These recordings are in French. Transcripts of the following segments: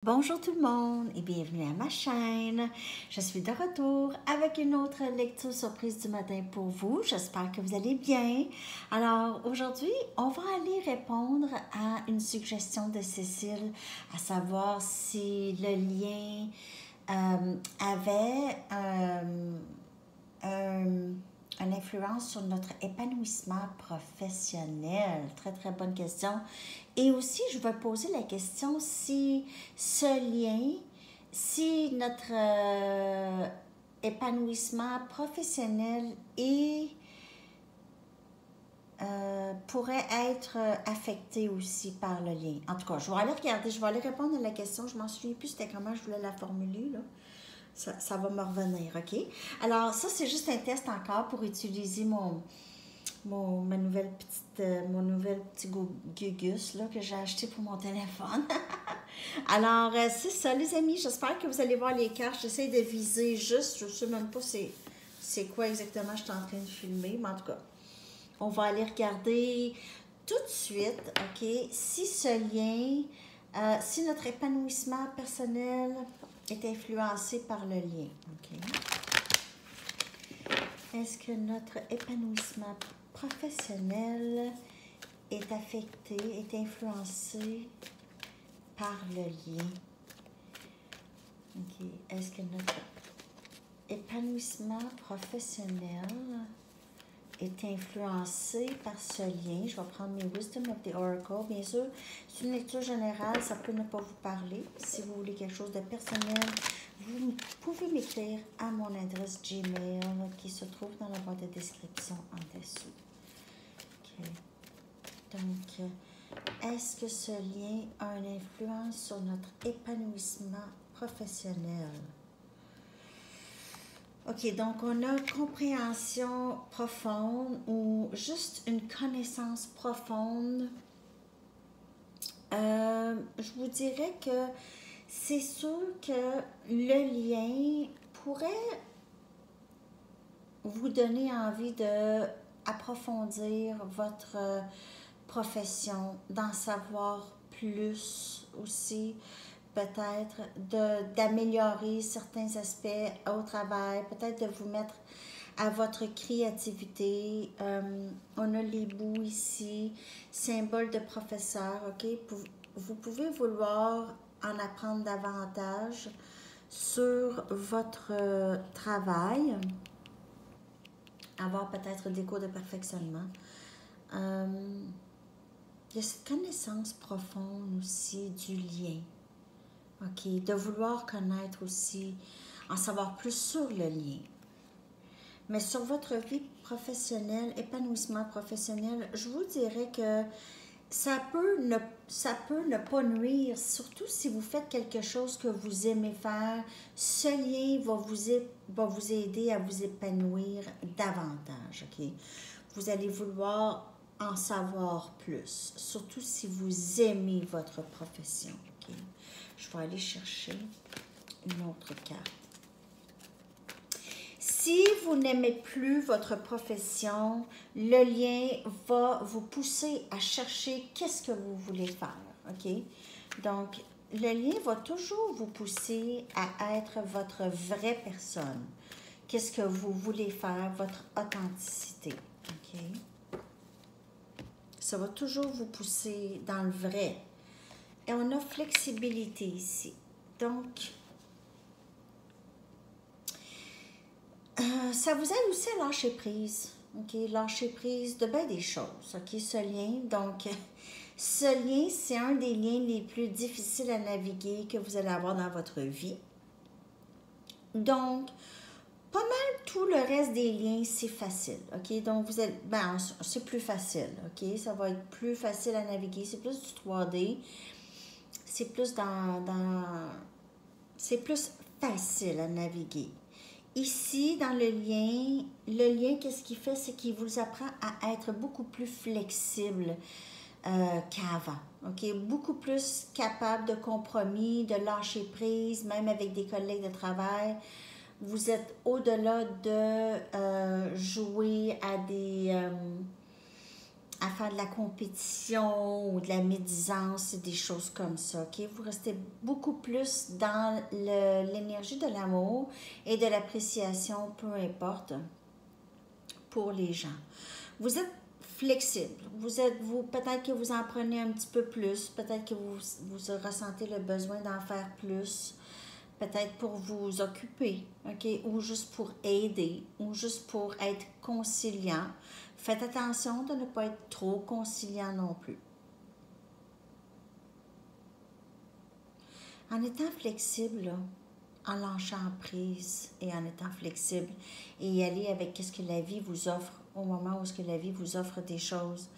Bonjour tout le monde et bienvenue à ma chaîne. Je suis de retour avec une autre lecture surprise du matin pour vous. J'espère que vous allez bien. Alors aujourd'hui, on va aller répondre à une suggestion de Cécile, à savoir si le lien avait une influence sur notre épanouissement professionnel. Très, très bonne question. Et aussi, je vais poser la question si ce lien, si notre épanouissement professionnel pourrait être affecté aussi par le lien. En tout cas, je vais aller regarder, je vais aller répondre à la question. Je m'en souviens plus c'était comment je voulais la formuler, là. Ça va me revenir, OK? Alors, ça, c'est juste un test encore pour utiliser mon nouvel petit Gugus là, que j'ai acheté pour mon téléphone. Alors, c'est ça, les amis. J'espère que vous allez voir les cartes. J'essaie de viser juste. Je ne sais même pas c'est quoi exactement je suis en train de filmer, mais en tout cas, on va aller regarder tout de suite, OK, si ce lien, si notre épanouissement personnel est influencé par le lien, OK? Est-ce que notre épanouissement professionnel est affecté, est influencé par le lien? OK. Est-ce que notre épanouissement professionnel est influencé par ce lien? Je vais prendre mes Wisdom of the Oracle. Bien sûr, c'est une lecture générale, ça peut ne pas vous parler. Si vous voulez quelque chose de personnel, vous pouvez m'écrire à mon adresse Gmail qui se trouve dans la boîte de description en dessous. OK. Donc, est-ce que ce lien a une influence sur notre épanouissement professionnel? OK, donc on a compréhension profonde ou juste une connaissance profonde. Je vous dirais que c'est sûr que le lien pourrait vous donner envie d'approfondir votre profession, d'en savoir plus aussi, peut-être d'améliorer certains aspects au travail, peut-être de vous mettre à votre créativité. On a les bouts ici, symbole de professeur, OK? Vous pouvez vouloir en apprendre davantage sur votre travail, avoir peut-être des cours de perfectionnement. Il y a cette connaissance profonde aussi du lien, OK? De vouloir connaître aussi, en savoir plus sur le lien. Mais sur votre vie professionnelle, épanouissement professionnel, je vous dirais que ça peut ne pas nuire, surtout si vous faites quelque chose que vous aimez faire. Ce lien va vous aider à vous épanouir davantage, OK? Vous allez vouloir en savoir plus, surtout si vous aimez votre profession, OK? Je vais aller chercher une autre carte. Si vous n'aimez plus votre profession, le lien va vous pousser à chercher qu'est-ce que vous voulez faire, OK? Donc, le lien va toujours vous pousser à être votre vraie personne. Qu'est-ce que vous voulez faire, votre authenticité, OK? Ça va toujours vous pousser dans le vrai. Et on a flexibilité ici. Donc, ça vous aide aussi à lâcher prise, OK? Lâcher prise de bien des choses, OK? Ce lien, donc, ce lien, c'est un des liens les plus difficiles à naviguer que vous allez avoir dans votre vie. Donc, pas mal tout le reste des liens, c'est facile, OK? Donc, vous êtes, c'est plus facile, OK? Ça va être plus facile à naviguer, c'est plus du 3D, c'est plus c'est plus facile à naviguer. Ici, dans le lien, qu'est-ce qu'il fait? C'est qu'il vous apprend à être beaucoup plus flexible qu'avant. OK? Beaucoup plus capable de compromis, de lâcher prise, même avec des collègues de travail. Vous êtes au-delà de jouer à faire de la compétition ou de la médisance, des choses comme ça, ok? Vous restez beaucoup plus dans l'énergie de l'amour et de l'appréciation, peu importe, pour les gens. Vous êtes flexible. Vous peut-être que vous en prenez un petit peu plus, peut-être que vous ressentez le besoin d'en faire plus, peut-être pour vous occuper, ok? Ou juste pour aider, ou juste pour être conciliant. Faites attention de ne pas être trop conciliant non plus. En étant flexible, là, en lâchant prise et en étant flexible et y aller avec ce que la vie vous offre au moment où ce que la vie vous offre des choses.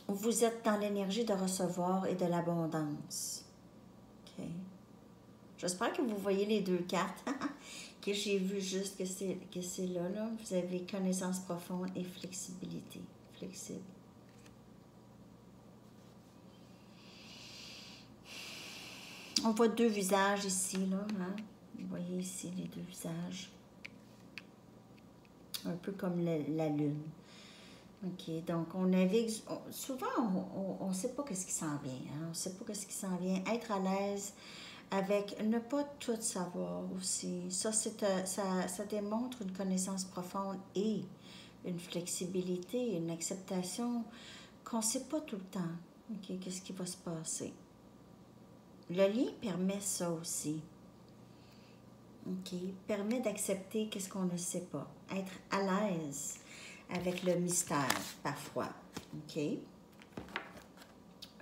Vous êtes dans l'énergie de recevoir et de l'abondance. Okay. J'espère que vous voyez les deux cartes, que j'ai vu juste que c'est là, là. Vous avez connaissance profonde et flexibilité. Flexible. On voit deux visages ici, là. Hein? Vous voyez ici les deux visages. Un peu comme la lune. OK, donc on navigue. Souvent, on ne sait pas ce qui s'en vient. Hein? On ne sait pas ce qui s'en vient. Être à l'aise avec ne pas tout savoir aussi. Ça, ça démontre une connaissance profonde et une flexibilité, une acceptation qu'on ne sait pas tout le temps. OK, qu'est-ce qui va se passer? Le lien permet ça aussi. OK, permet d'accepter qu'est-ce qu'on ne sait pas. Être à l'aise avec le mystère, parfois. OK?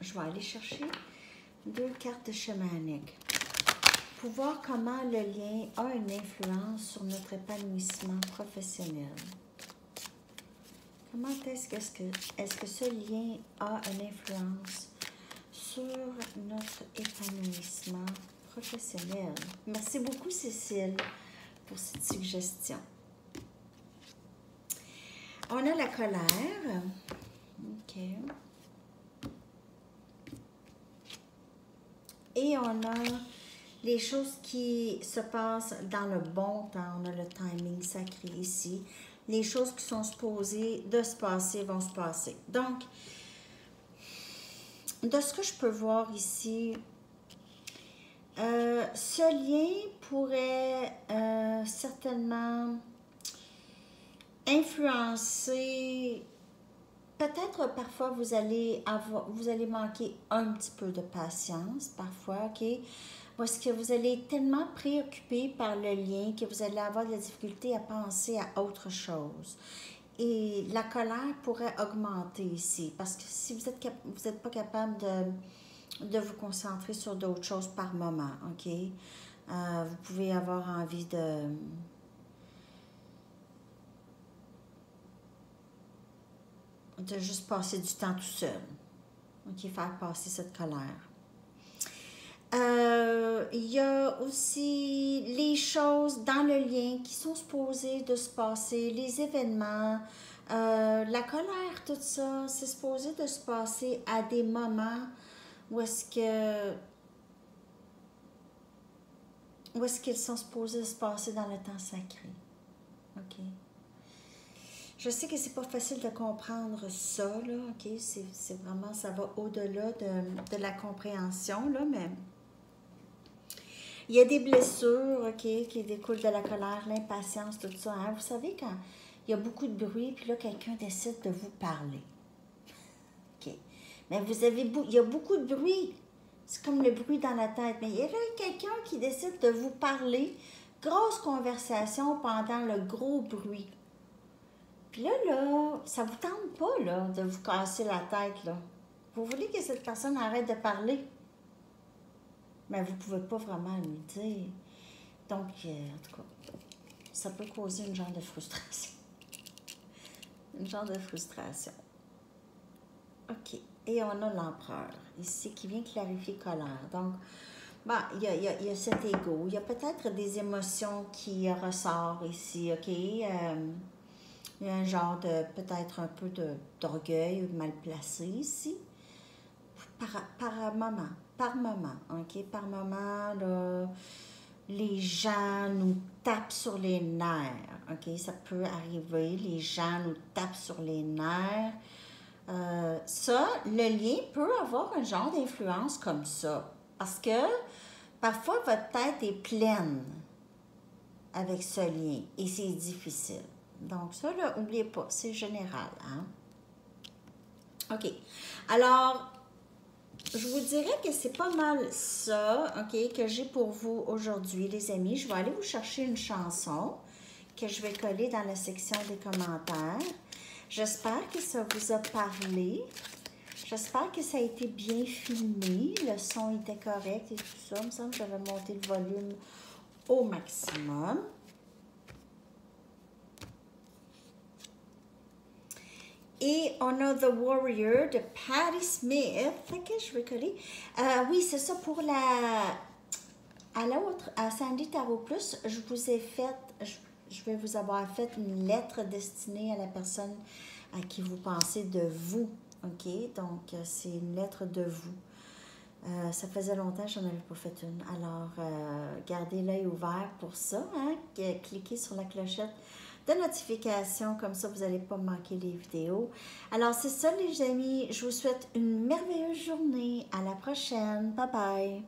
Je vais aller chercher deux cartes chamaniques pour voir comment le lien a une influence sur notre épanouissement professionnel. Comment est-ce que ce lien a une influence sur notre épanouissement professionnel? Merci beaucoup, Cécile, pour cette suggestion. On a la colère. OK. Et on a les choses qui se passent dans le bon temps. On a le timing sacré ici. Les choses qui sont supposées de se passer vont se passer. Donc, de ce que je peux voir ici, ce lien pourrait certainement influencer. Peut-être parfois vous allez manquer un petit peu de patience, parfois, OK? Parce que vous allez être tellement préoccupé par le lien que vous allez avoir de la difficulté à penser à autre chose. Et la colère pourrait augmenter ici, parce que si vous êtes pas capable de vous concentrer sur d'autres choses par moment, OK? Vous pouvez avoir envie de juste passer du temps tout seul. OK, faire passer cette colère. Il y a aussi les choses dans le lien qui sont supposées de se passer, les événements, la colère, tout ça, c'est supposé de se passer à des moments où est-ce qu'ils sont supposés de se passer dans le temps sacré. OK? Je sais que c'est pas facile de comprendre ça, là, OK? C'est vraiment, ça va au-delà de la compréhension, là, mais il y a des blessures, OK, qui découlent de la colère, l'impatience, tout ça. Hein? Vous savez, quand il y a beaucoup de bruit, puis là, quelqu'un décide de vous parler. OK. Mais il y a beaucoup de bruit. C'est comme le bruit dans la tête. Mais il y a quelqu'un qui décide de vous parler. Grosse conversation pendant le gros bruit. Puis là, ça vous tente pas, là, de vous casser la tête, là. Vous voulez que cette personne arrête de parler. Mais vous ne pouvez pas vraiment lui dire. Donc, en tout cas, ça peut causer une genre de frustration. Une genre de frustration. OK. Et on a l'empereur, ici, qui vient clarifier colère. Donc, il y a cet ego. Il y a peut-être des émotions qui ressortent ici, OK? Il y a un genre de, peut-être un peu d'orgueil mal placé ici. Par moment, OK? Par moment, là, les gens nous tapent sur les nerfs. OK? Ça peut arriver. Les gens nous tapent sur les nerfs. Ça, le lien peut avoir un genre d'influence comme ça. Parce que parfois, votre tête est pleine avec ce lien et c'est difficile. Donc ça, là, n'oubliez pas, c'est général. Hein? OK. Alors, je vous dirais que c'est pas mal ça, OK, que j'ai pour vous aujourd'hui, les amis. Je vais aller vous chercher une chanson que je vais coller dans la section des commentaires. J'espère que ça vous a parlé. J'espère que ça a été bien filmé. Le son était correct et tout ça. Il me semble que j'avais monté le volume au maximum. Et on a The Warrior de Patti Smith. Ok, je vais coller. Oui, c'est ça pour à l'autre, à Sandy Tarot Plus, je vous ai fait, je vais vous avoir fait une lettre destinée à la personne à qui vous pensez de vous. Ok, donc c'est une lettre de vous. Ça faisait longtemps que je n'en avais pas fait une. Alors, gardez l'œil ouvert pour ça. Hein? Cliquez sur la clochette de notification, comme ça vous n'allez pas manquer les vidéos. Alors, c'est ça les amis. Je vous souhaite une merveilleuse journée. À la prochaine. Bye bye.